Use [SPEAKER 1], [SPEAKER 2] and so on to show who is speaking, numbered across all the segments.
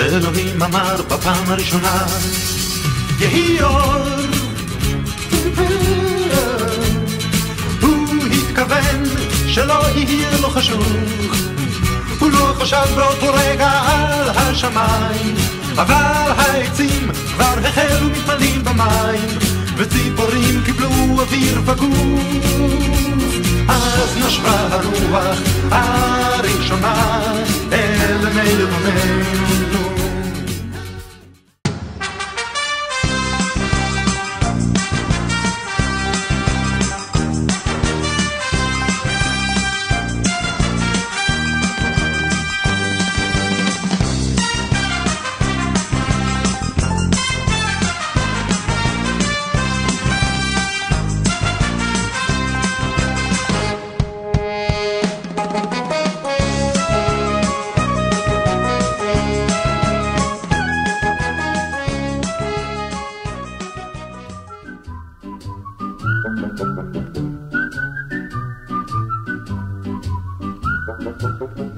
[SPEAKER 1] שאלוהים אמר בפעם הראשונה יהי אור. הוא התכוון שלא יהיה לו חשוך, הוא לא חשב באותו רגע על השמיים, אבל העצים כבר החלו מתמלאים במים, וציפורים קיבלו אוויר וגוף. אז נשבה הרוח הראשונה אל מי לבוננו.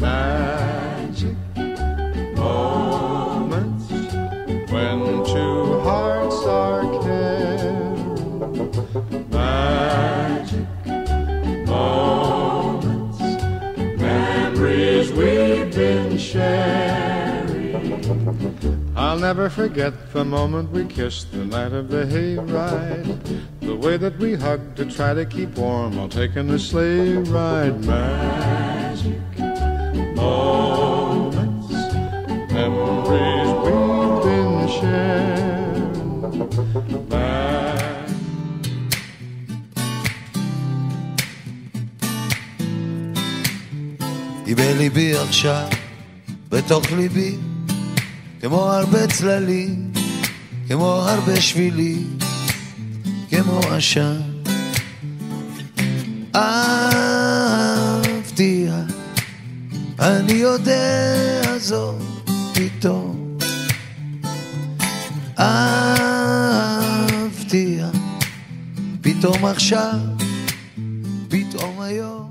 [SPEAKER 2] Magic moments when two hearts are caring. Magic moments, memories we've been sharing. I'll never forget the moment we kissed the night of the hayride, the way that we hugged to try to keep warm while taking the sleigh ride. Magic moments, memories we've been sharing.
[SPEAKER 3] היא בליבי עכשיו, בתוך ליבי, כמו הרבה צללים, כמו הרבה שבילים, כמו עשן. אהבתי, אני יודע זאת פתאום. אהבתי, פתאום עכשיו, פתאום היום.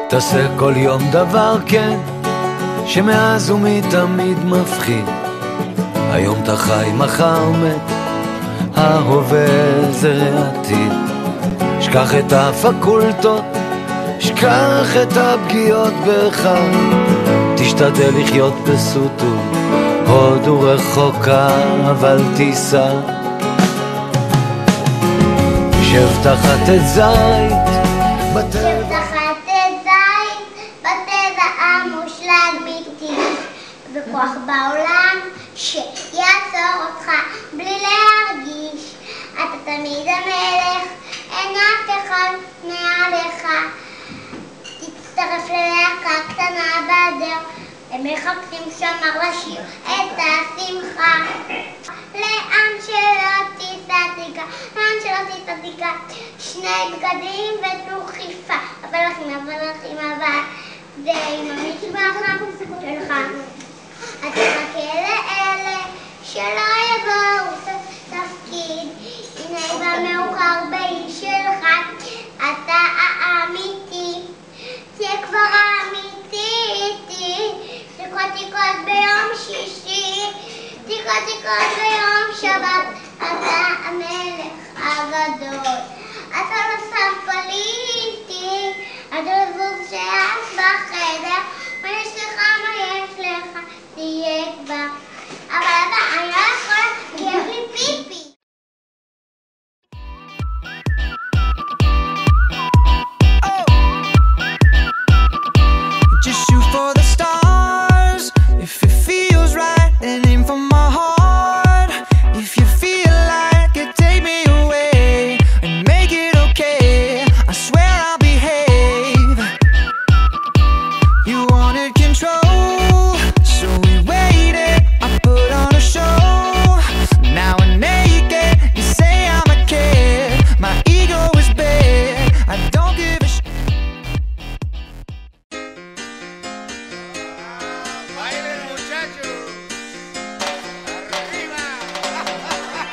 [SPEAKER 3] תעשה כל יום דבר כן שמאז ומתמיד מפחיד. היום אתה חי, מחר מת, ההווה זה העתיד. שכח את הפקולטות, שכח את הפגיעות בך, תשתדל לחיות בסוטו, הודו רחוקה אבל תיסע. שב תחת את זית
[SPEAKER 4] וכוח בעולם שיעצור אותך בלי להרגיש. אתה תמיד המלך, אין אף אחד מעליך. הצטרף ללהקה קטנה בדרך, הם מחפשים שמר לשיר את השמחה. לאן שלא תיסע, לאן שלא תיסע, שני בגדים ודוכיפה, אבל זה עם המשפחה שלך. אתה תחכה לאלה שלא יבואו תפקיד, הנה במאוחר באיש שלך, אתה האמיתי, זה כבר האמיתי איתי, תיקות ביום שישי, תיקות ביום שבת, אתה המלך הגדול, אתה לא סתם פוליטי, אתה לבוב שאת בחדר, מה יש לך, תהיה כבר, אבל אתה אני לא יכול, כי יש לי פיפי.
[SPEAKER 5] Just shoot for the stars. If it feels right, then aim for my heart. If you feel like it, take me away and make it okay. I swear I'll behave. You wanted control, so we waited. I put on a show. Now I'm naked. You say I'm a kid. My ego is bad. I don't give a shit.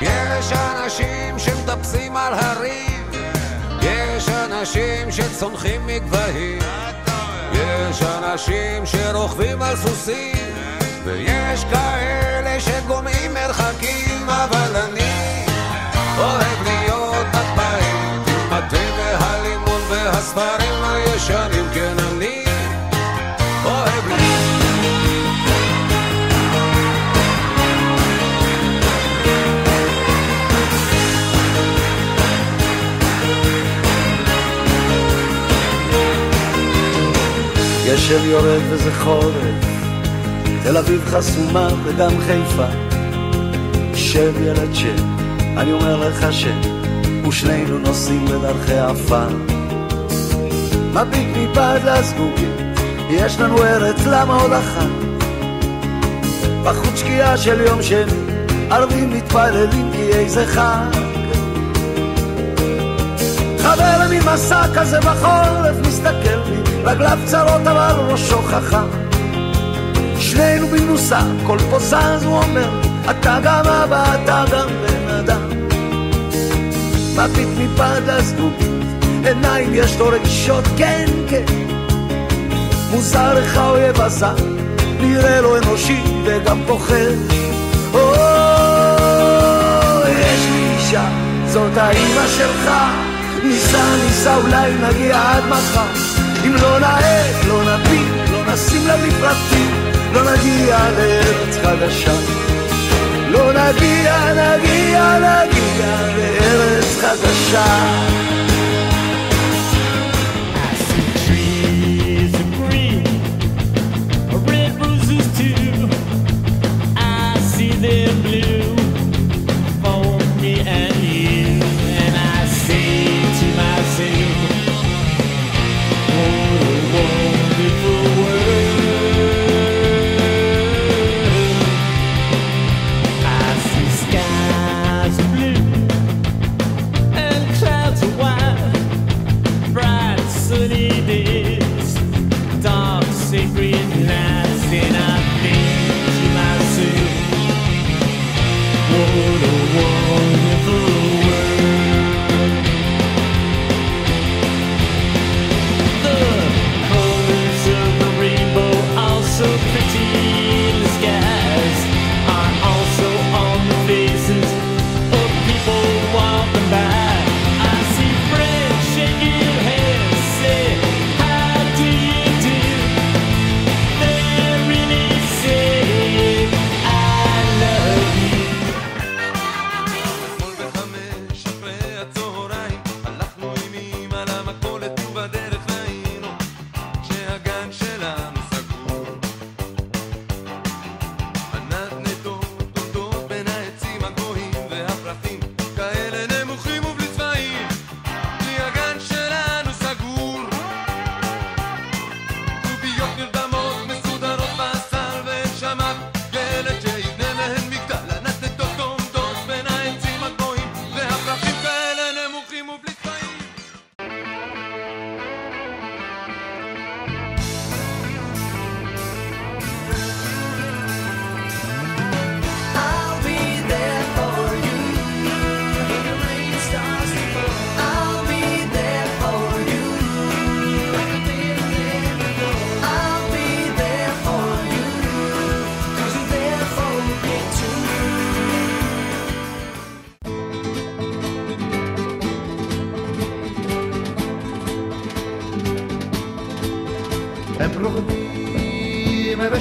[SPEAKER 6] יש אנשים שמטפסים על הרים, יש אנשים שצונחים מגבהים, יש אנשים שרוכבים על סוסים, ויש כאלה שגומעים מרחקים, אבל אני אוהב להיות בבית עם התה והלימון והספרים הישנים, כן אני אוהב להיות
[SPEAKER 3] גשם יורד וזה חורף, תל אביב חסומה וגם חיפה. שב ילד שב, אני אומר לך ושנינו נוסעים בדרכי עפר. מביט מבעד לזגוגית, יש לנו ארץ, למה עוד אחת? בחוץ שקיעה של יום שני, ערבים מתפללים כי איזה חג. חבר ממסע כזה בחורף מסתכל לי, רגליו צרות אבל ראשו חכם. שנינו במנוסה, כל פוזז הוא אומר, אתה גם אבא, אתה גם בן אדם. מביט מבעד לזגוגית, עיניים יש לו רגישות, כן כן. מוזר איך האויב עשה, נראה לו אנושי וגם פוחד. יש לי אישה, זאת האמא שלך, ניסה אולי נגיע עד מחר. אם לא נעד, לא נביט, לא נשים לה לפרטים, לא נגיע לארץ חדשה. לא נגיע לארץ חדשה.
[SPEAKER 7] I see trees of green, red roses too. I see them blue for me and you. And I say to myself, what a wonderful world. I see skies of blue and clouds of white.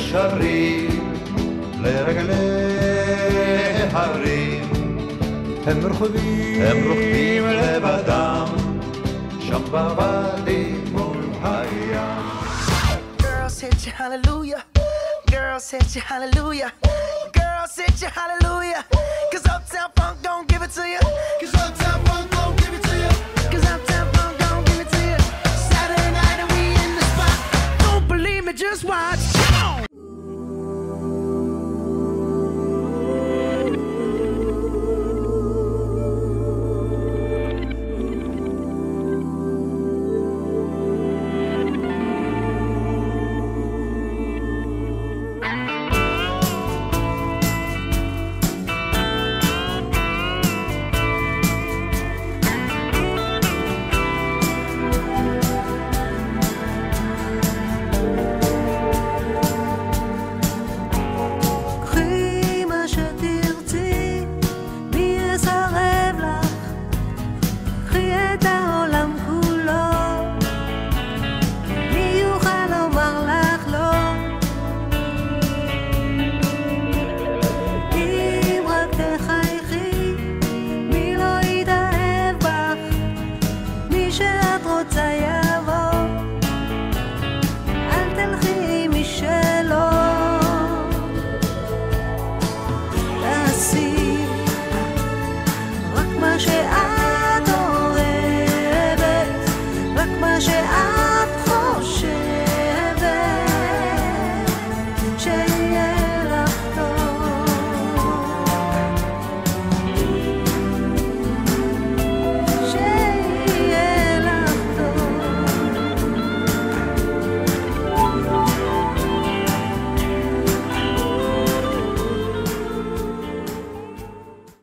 [SPEAKER 1] ישרים לרגלי הרים, הם רוכבים לבדם שם בוואדי מול הים.
[SPEAKER 5] Girls hit you hallelujah, girls hit you hallelujah, girls hit you hallelujah, 'cause Uptown Funk don't give it to you, 'cause Uptown Funk